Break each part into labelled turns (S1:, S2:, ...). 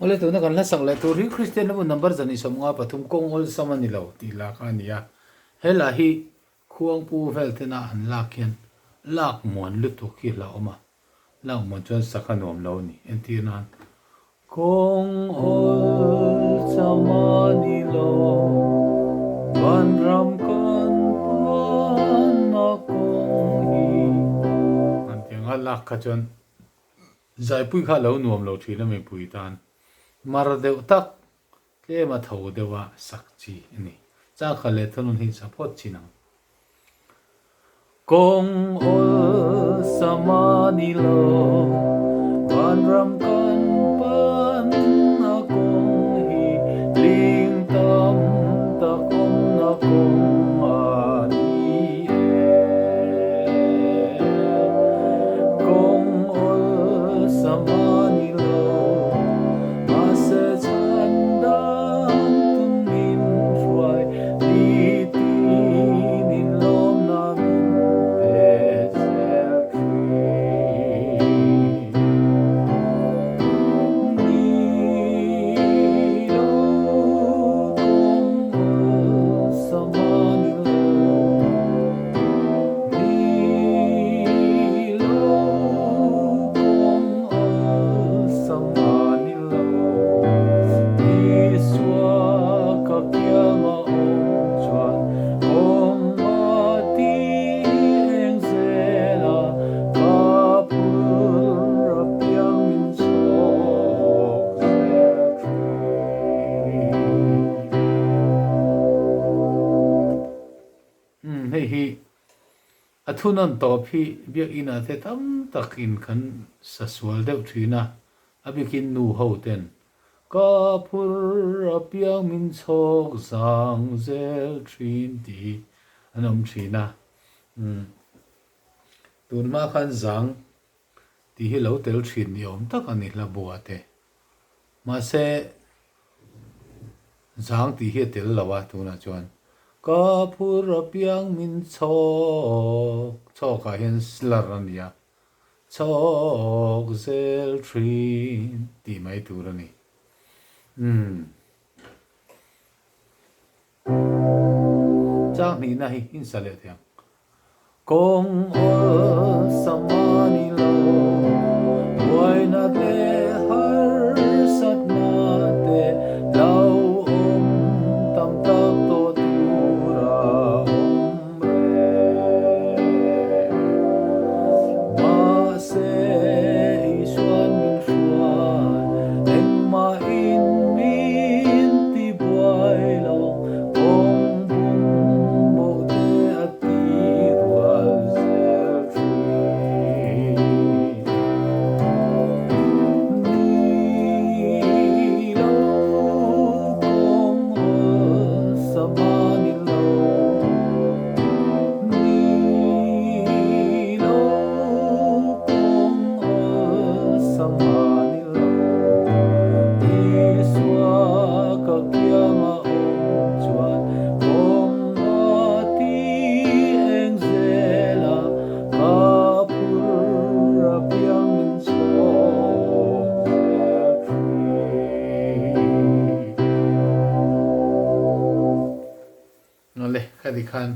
S1: ole tu na kan la sak le tu ri Christian na number zani somnga pathum kong ol samani lo ti la ka nia hela hi khuang pu vel te na an la khian lak mon lu tu khi la oma lak mon chon sakhanom lo ni en ti na kong ol samani lo van ram kan pan na kong hi an tiang lak ka chon zai pui kha lo nuam lo thina me pui tan mar deuh tak ke ma tho dewa sak chi ani cha khale thonun hi support chinang kong ol samani lo van ram kan pan na kong hi ling tam ta kong na kong ani kong ol samani lo ase chandam tum min ruai ti ti nin lom na min pe sel ni lo kong ol samani lo ni lo kong ol samani lo iswa ka kya ma om chuan kong ma ti eng zela ka pur piang min sok hei hi athunan to phi biak ina the tam takin khan saswal deuh thina abikin nu ho ten ka phur piang min chok zang zel thin ti anom thina tun ma khan zang ti hi lo tel thin ni om tak ani la bua te ma se zang ti hi tel lawa tuna chuan ka phur piang min chok chok a hian slar ania chok zel thin ti mai tur ani chang ni na hi in sale thiam kong ol samani lo wai na le har sat na te lau om tam tak to tura om re ma se isuan min shuan eng ma in min ti buai lo kong bum bo te ati rual zel ni lo kong ol samani lo ni lo kong ol samani lo iswa ka kya ma om chuan kong ma ti eng zela ka pur piang min sok le khadi khan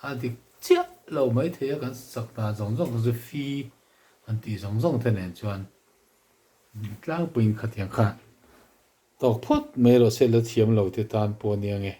S1: adik chia lo mai the kan sakta zong zong zu fi anti zong zong the nen chuan tlang puin khatiang kha tok phut me ro se la thiam lo te tan po niang e